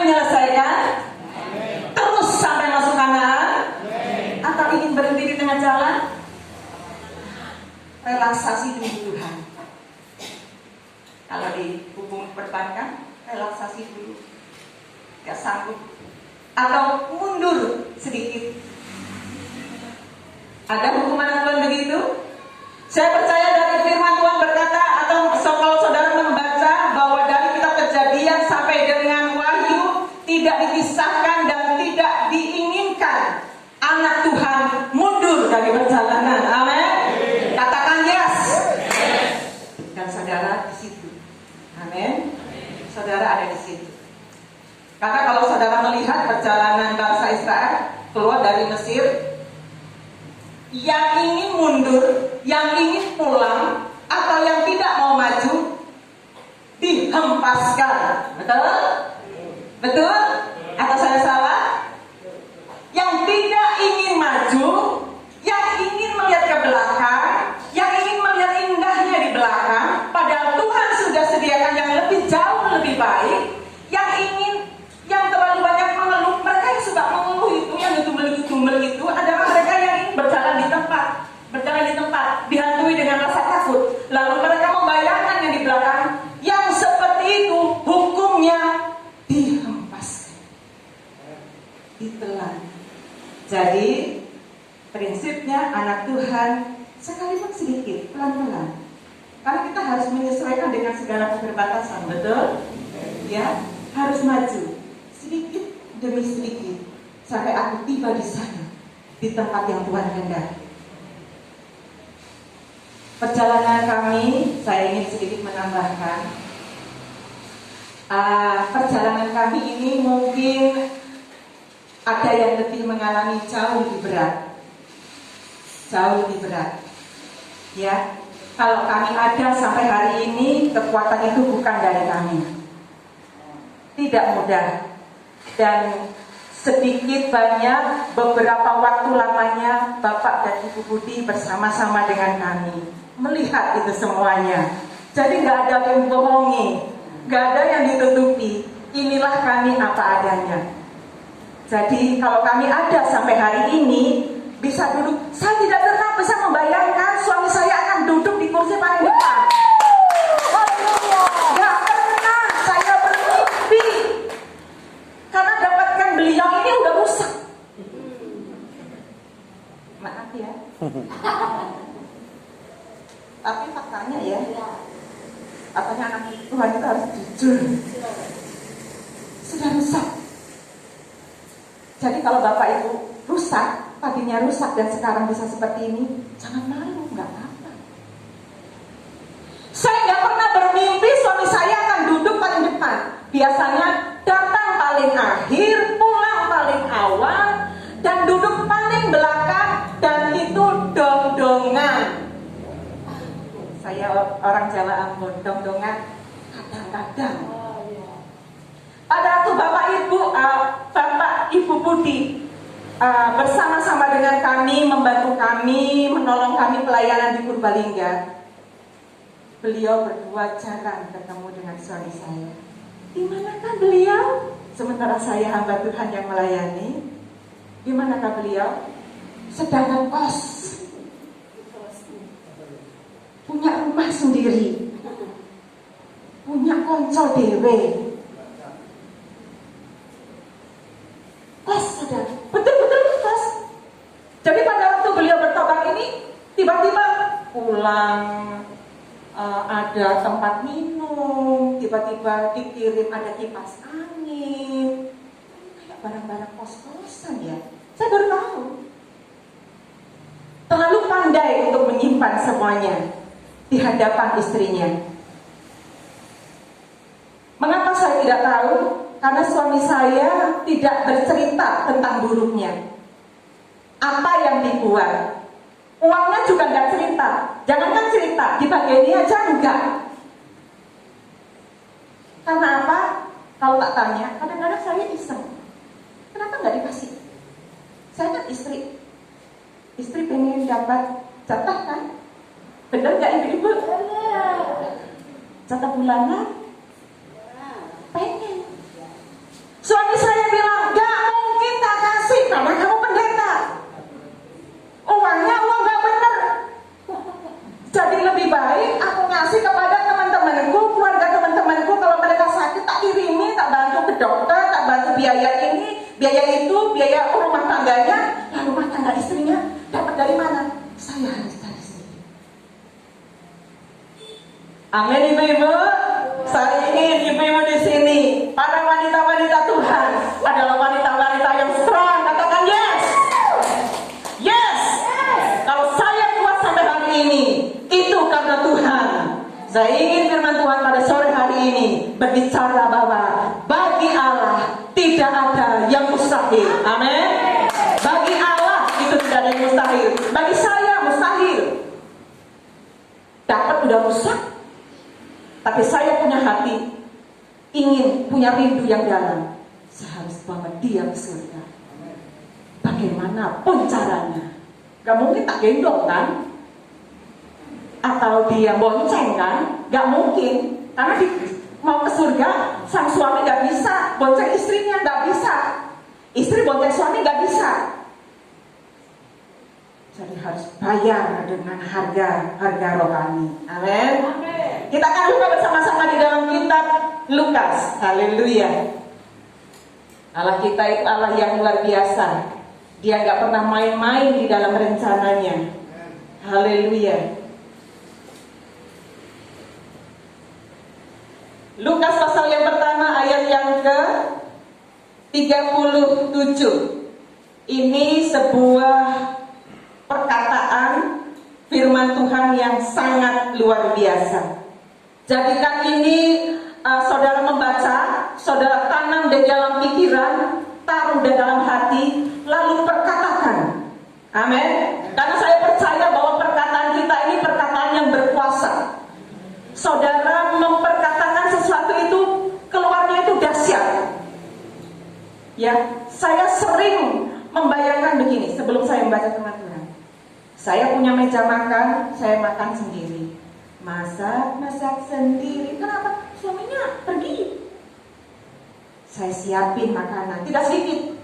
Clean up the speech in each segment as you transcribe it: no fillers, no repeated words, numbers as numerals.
menyelesaikan terus sampai masuk Kanaan, atau ingin berhenti di tengah jalan? Relaksasi dulu Tuhan. Kalau di hukum perbankan, relaksasi dulu, gak sanggup, atau mundur sedikit. Ada hukuman Tuhan begitu? Saya percaya dari firman Tuhan berkata, atau kalau saudara membaca bahwa dari kitab Kejadian sampai dengan Wahyu tidak dipisahkan dan tidak diinginkan anak Tuhan mundur dari perjalanan. Amin. Katakan yes. Dan saudara di situ. Amin. Saudara ada di situ. Karena kalau saudara melihat perjalanan bangsa Israel keluar dari Mesir, yang ingin mundur, yang ingin pulang, atau yang tidak mau maju, dihempaskan. Betul? Betul? Atau saya salah? Yang tidak ingin maju, yang ingin melihat ke belakang, yang ingin melihat indahnya di belakang, padahal Tuhan sudah sediakan yang lebih jauh lebih baik. Yang terlalu banyak mengeluh, mereka yang suka mengeluh itu, yang getumbel itu adalah mereka yang ingin berjalan di tempat, dihantui dengan rasa takut. Lalu mereka membayangkan yang di belakang, yang seperti itu hukumnya dihempaskan, ditelan. Jadi prinsipnya anak Tuhan sekalipun sedikit, pelan-pelan. Karena kita harus menyesuaikan dengan segala keterbatasan, betul? Ya, harus maju sedikit demi sedikit sampai aku tiba di sana, di tempat yang Tuhan kehendaki. Perjalanan kami, saya ingin sedikit menambahkan, perjalanan kami ini mungkin ada yang lebih mengalami jauh lebih berat, ya. Kalau kami ada sampai hari ini, kekuatan itu bukan dari kami, tidak mudah. Dan sedikit banyak beberapa waktu lamanya Bapak dan Ibu Budi bersama-sama dengan kami melihat itu semuanya. Jadi gak ada yang bohongi, gak ada yang ditutupi. Inilah kami apa adanya. Jadi kalau kami ada sampai hari ini bisa duduk, saya tidak pernah bisa membayangkan suami saya akan duduk di kursi paling depan. Gak pernah saya bermimpi. Karena dapatkan beliau ini udah rusak. Maaf ya. Tapi faktanya ya, katanya anak Tuhan itu harus jujur. Sudah rusak. Jadi kalau Bapak Ibu rusak, tadinya rusak dan sekarang bisa seperti ini, jangan malu, nggak apa-apa. Saya nggak pernah bermimpi suami saya akan duduk paling depan. Biasanya datang paling akhir, pulang paling awal, dan duduk paling belakang, dan itu dong-dongan. Saya orang Jawa Ambon, dong-dongan kadang-kadang. Pada waktu Bapak Ibu Budi bersama-sama dengan kami, membantu kami, menolong kami pelayanan di Purbalingga, beliau berdua jarang ketemu dengan suami saya. Di manakah beliau? Sementara saya hamba Tuhan yang melayani. Di manakah beliau? Sedang kos, punya rumah sendiri, punya konco dewe. Kos, saudara, betul-betul kos. Jadi pada waktu beliau bertobat ini, tiba-tiba pulang, ada tempat minum, tiba-tiba dikirim ada kipas angin, kayak barang-barang kos-kosan ya. Saya baru tahu. Terlalu pandai untuk menyimpan semuanya di hadapan istrinya. Mengapa saya tidak tahu? Karena suami saya tidak bercerita tentang buruknya. Apa yang dibuat, uangnya juga nggak cerita. Jangankan cerita, dibagi aja enggak. Karena apa? Kalau tak tanya, kadang-kadang saya iseng. Kenapa nggak dikasih? Saya kan istri pengen dapat jatah kan? Bener nggak ibu-ibu? Jatah bulanan? Pengen. So ke dokter, tak bantu biaya ini, biaya itu, biaya rumah tangganya. Lalu rumah tangga istrinya dapat dari mana? Saya harus cari sendiri. Amin, ibu-ibu. Saya ingin ibu-ibu di sini, para wanita-wanita Tuhan adalah wanita-wanita yang strong. Katakan yes. Yes. Kalau saya kuat sampai hari ini, itu karena Tuhan. Saya ingin firman Tuhan pada sore hari ini berbicara bahwa bagi Allah tidak ada yang mustahil. Amin. Bagi Allah itu tidak ada yang mustahil. Bagi saya mustahil. Dapat udah rusak. Tapi saya punya hati, ingin punya rindu yang dalam. Saya harus bawa dia ke surga. Bagaimanapun caranya. Gak mungkin tak gendong kan? Atau dia bonceng kan? Gak mungkin. Karena mau ke surga, sang suami gak bisa. Bonceng istrinya gak bisa. Istri bonceng suami gak bisa. Jadi harus bayar dengan harga rohani. Amin. Kita akan buka bersama-sama di dalam kitab Lukas. Haleluya. Allah kita itu Allah yang luar biasa. Dia gak pernah main-main di dalam rencananya. Haleluya. Lukas pasal yang pertama ayat yang ke 37. Ini sebuah perkataan firman Tuhan yang sangat luar biasa. Jadikan ini saudara membaca, saudara tanam di dalam pikiran, taruh di dalam hati, lalu perkatakan. Amin. Karena saya percaya bahwa perkataan kita ini perkataan yang berkuasa. Saudara memperkatakan sesuatu itu, keluarnya itu dahsyat. Ya, saya sering membayangkan begini sebelum saya membaca firman Tuhan. Saya punya meja makan, saya makan sendiri. Masak sendiri. Kenapa? Suaminya pergi. Saya siapin makanan, tidak sedikit.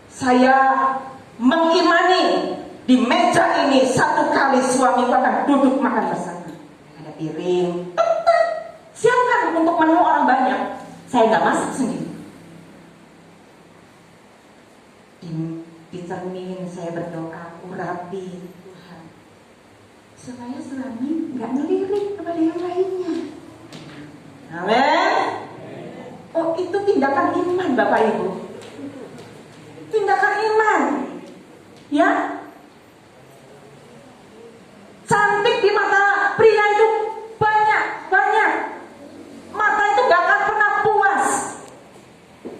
Saya mengimani di meja ini satu kali suamiku akan duduk makan bersama. Ada piring, siapkan untuk menu orang banyak. Saya nggak masak sendiri. Di cermin saya berdoa, urapi Tuhan, supaya suami nggak ngelirik kepada yang lainnya. Amin. Oh, itu tindakan iman Bapak Ibu. Tindakan iman. Ya. Cantik di mata pria itu banyak. Mata itu gak akan pernah puas.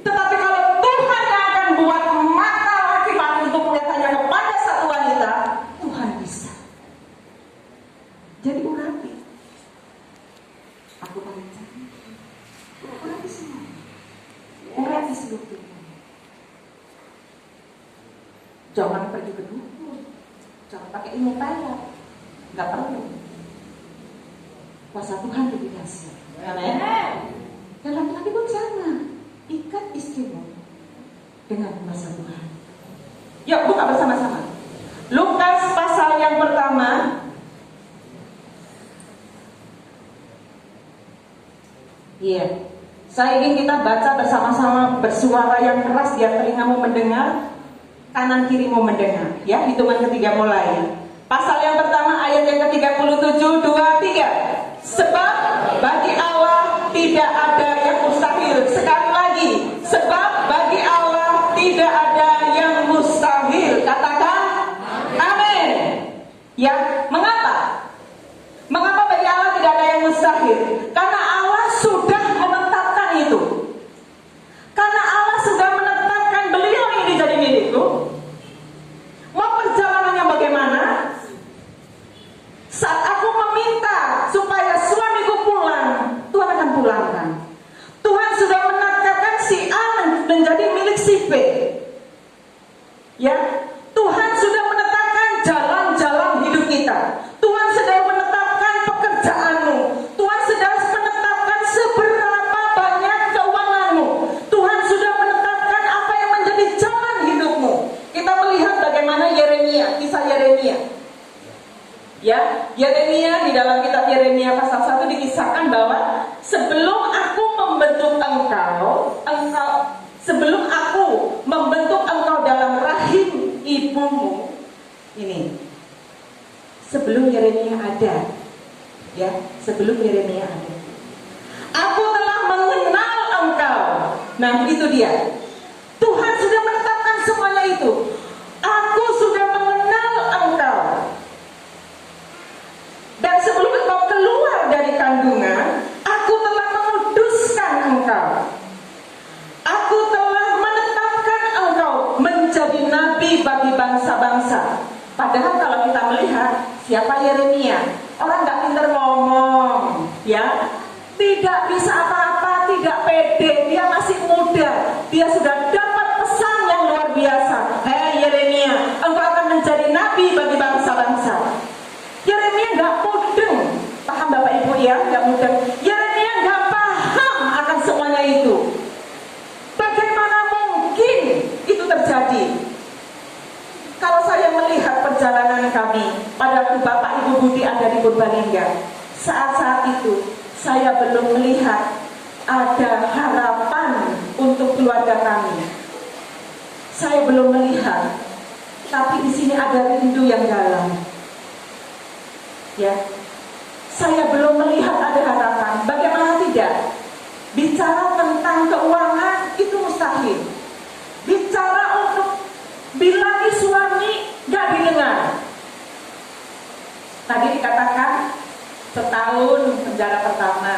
Tetapi kalau Tuhan yang akan buat mata laki-laki untuk melihatnya kepada satu wanita, Tuhan bisa. Jadi urapi. Aku paling cantik. Urapi semua. Urapi seluruh tubuh. Jangan pergi ke dukun. Jangan pakai ilmu payah. Gak perlu. Kuasa Tuhan lebih dahsyat. Amin. Dan laki-laki pun sama. Ikat istrimu dengan kuasa Tuhan. Yuk buka bersama-sama. Lukas pasal yang pertama. Iya. Saya ingin kita baca bersama-sama bersuara yang keras biar telingamu mendengar, kanan kirimu mendengar. Ya, hitungan ketiga mulai. Pasal yang pertama ayat yang ke-37, 2, 3. Sebab bagi Allah tidak ada yang mustahil. Sekali lagi, sebab bagi Allah tidak ada yang mustahil. Katakan amin. Ya, mengapa? Mengapa bagi Allah tidak ada yang mustahil? Karena Allah sudah menetapkan itu. Karena Allah sudah menetapkan beliau ini jadi milikku. Mau perjalanannya bagaimana? Saat aku meminta supaya suamiku pulang, Tuhan akan pulangkan. Tuhan sudah menetapkan si A menjadi milik si B. Ya, Tuhan sudah menetapkan jalan-jalan hidup kita. Tuhan sudah menetapkan pekerjaanmu. Tuhan sudah menetapkan seberapa banyak keuanganmu. Tuhan sudah menetapkan apa yang menjadi jalan hidupmu. Kita melihat bagaimana Yeremia, kisah Yeremia. Ya, Yeremia di dalam kitab Yeremia pasal 1 dikisahkan bahwa sebelum aku membentuk engkau sebelum aku membentuk engkau dalam rahim ibumu, ini sebelum Yeremia ada, ya, sebelum Yeremia ada, aku telah mengenal engkau. Nah, itu dia. Tuhan sudah menetapkan semuanya itu. Aku sudah mengenal engkau. Dan sebelum engkau keluar dari kandungan, aku telah menguduskan engkau. Aku telah menetapkan engkau menjadi nabi bagi bangsa-bangsa. Padahal kalau kita melihat siapa Yeremia, orang nggak pintar ngomong, ya, tidak bisa apa-apa, tidak pede, dia masih muda, dia sudah dapat pesan yang luar biasa. Hei Yeremia, engkau akan menjadi nabi bagi bangsa-bangsa. Yeremia nggak mudeng, paham Bapak Ibu ya, nggak mudeng. Yeremia nggak paham akan semuanya itu. Bagaimana mungkin itu terjadi? Kalau saya melihat perjalanan kami, pada waktu Bapak Ibu Budi ada di Purbalingga, saat-saat itu saya belum melihat ada harapan untuk keluarga kami. Saya belum melihat, tapi di sini ada rindu yang dalam. Ya, saya belum melihat ada harapan. Bagaimana tidak? Bicara tentang keuangan itu mustahil. Bicara untuk bilangin suami gak didengar. Tadi dikatakan setahun penjara pertama.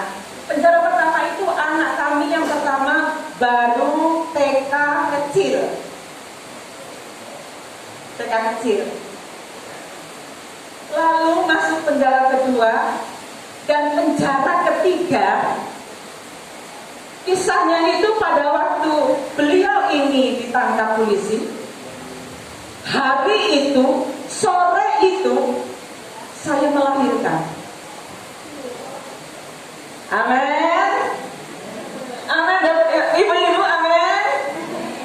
Penjara pertama itu anak kami yang pertama baru TK kecil. TK kecil. Lalu masuk penjara kedua dan penjara ketiga. Kisahnya itu pada waktu beliau ini ditangkap polisi. Hari itu, sore itu saya melahirkan. Amin. Amin. Ibu-ibu, amin.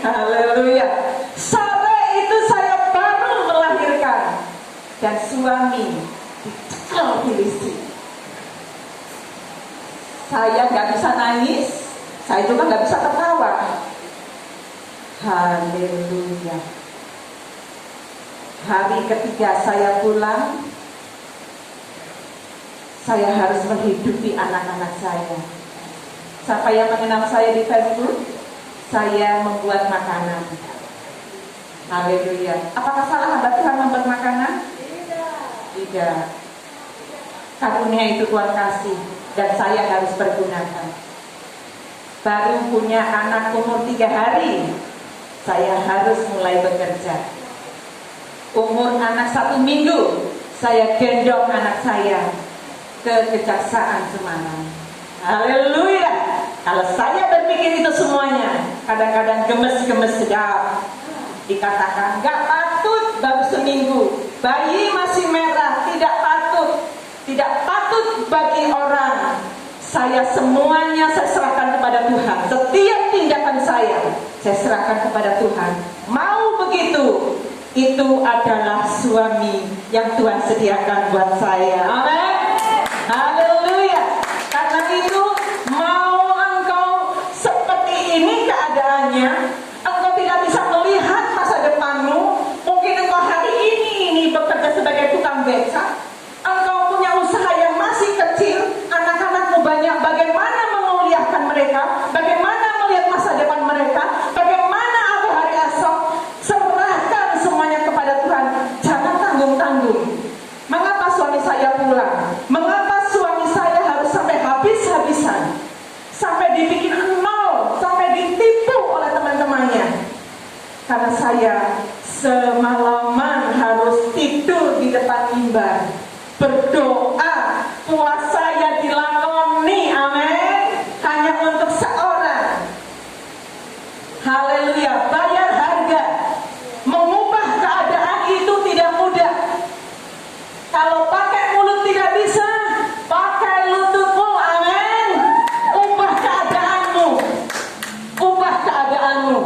Haleluya. Sore itu saya baru melahirkan. Dan suami dicekal polisi. Saya gak bisa nangis, saya juga gak bisa tertawa. Haleluya. Hari ketiga saya pulang, saya harus menghidupi anak-anak saya. Siapa yang mengenal saya di Facebook? Saya membuat makanan. Haleluya. Apakah salah hamba Tuhan membuat makanan? Tidak. Karunia itu Tuhan kasih dan saya harus pergunakan. Baru punya anak umur 3 hari, saya harus mulai bekerja. Umur anak 1 minggu, saya gendong anak saya ke Kejaksaan Semarang. Haleluya. Kalau saya berpikir itu semuanya, kadang-kadang gemes-gemes sedap. Dikatakan gak patut baru seminggu, bayi masih merah, tidak patut bagi orang. Saya semuanya saya serahkan kepada Tuhan. Setiap tindakan saya serahkan kepada Tuhan. Mau begitu, itu adalah suami yang Tuhan sediakan buat saya. Amin. Haleluya. Karena itu, mau engkau seperti ini keadaannya, engkau tidak bisa melihat masa depanmu. Mungkin engkau hari ini bekerja sebagai tukang beca, engkau punya usaha yang masih kecil, anak-anakmu banyak. Bagaimana memuliakan mereka? Bagaimana melihat masa depan mereka? Bagaimana aku hari esok? Serahkan semuanya kepada Tuhan. Jangan tanggung-tanggung. Mengapa suami saya pulang? Mengapa suami saya harus sampai habis-habisan? Sampai dibikin nol, sampai ditipu oleh teman-temannya. Karena saya semalaman harus tidur di depan mimbar, berdoa, puasa yang dilakoni, amin, hanya untuk seorang. Haleluya. Bayar harga. Mengubah keadaan itu tidak mudah. Kalau pakai mulut tidak bisa, pakai lututmu, amin. Ubah keadaanmu. Ubah keadaanmu.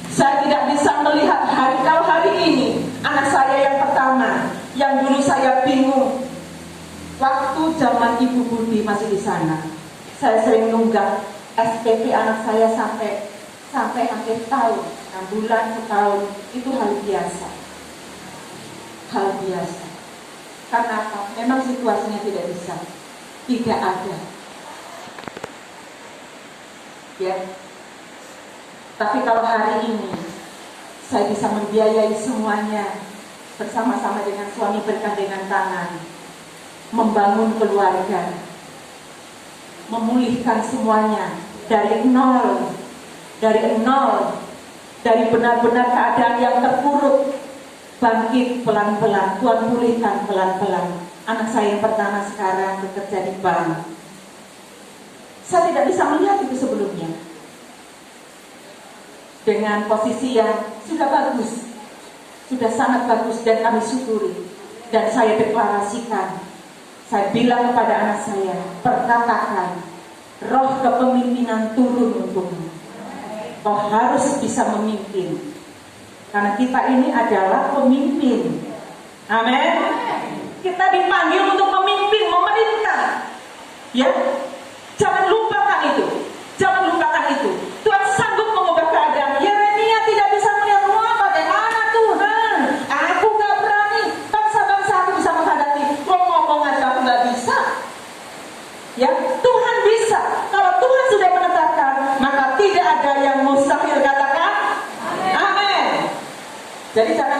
Saya tidak bisa melihat kalau hari ini anak saya yang pertama, yang dulu saya bingung. Waktu zaman Ibu Budi masih di sana, saya sering nunggak SPP anak saya sampai sampai akhir tahun, 6 bulan ke tahun, itu hal biasa. Hal biasa. Karena apa? Memang situasinya tidak bisa. Tidak ada. Ya. Tapi kalau hari ini saya bisa membiayai semuanya bersama-sama dengan suami bergandengan tangan, membangun keluarga, memulihkan semuanya dari nol, dari benar-benar keadaan yang terpuruk, bangkit pelan-pelan, Tuhan pulihkan pelan-pelan. Anak saya yang pertama sekarang bekerja di bank. Saya tidak bisa melihat itu sebelumnya. Dengan posisi yang sudah bagus, sudah sangat bagus, dan kami syukuri. Dan saya deklarasikan, saya bilang kepada anak saya, perkatakan, roh kepemimpinan turun untukmu. Kau harus bisa memimpin, karena kita ini adalah pemimpin. Amin. Kita dipanggil untuk memimpin, memerintah. Ya, jangan lupakan itu. Jangan lupakan itu. Tuhan sanggup mengubah keadaan. Yeremia tidak bisa melihat, wah bagaimana Tuhan, aku gak berani, bangsa-bangsa aku bisa menghadapi. Kok ngomong aja aku gak bisa. Ya, Tuhan bisa. Kalau Tuhan sudah menetapkan, maka tidak ada yang mustahil. Katakan amin. Jadi jangan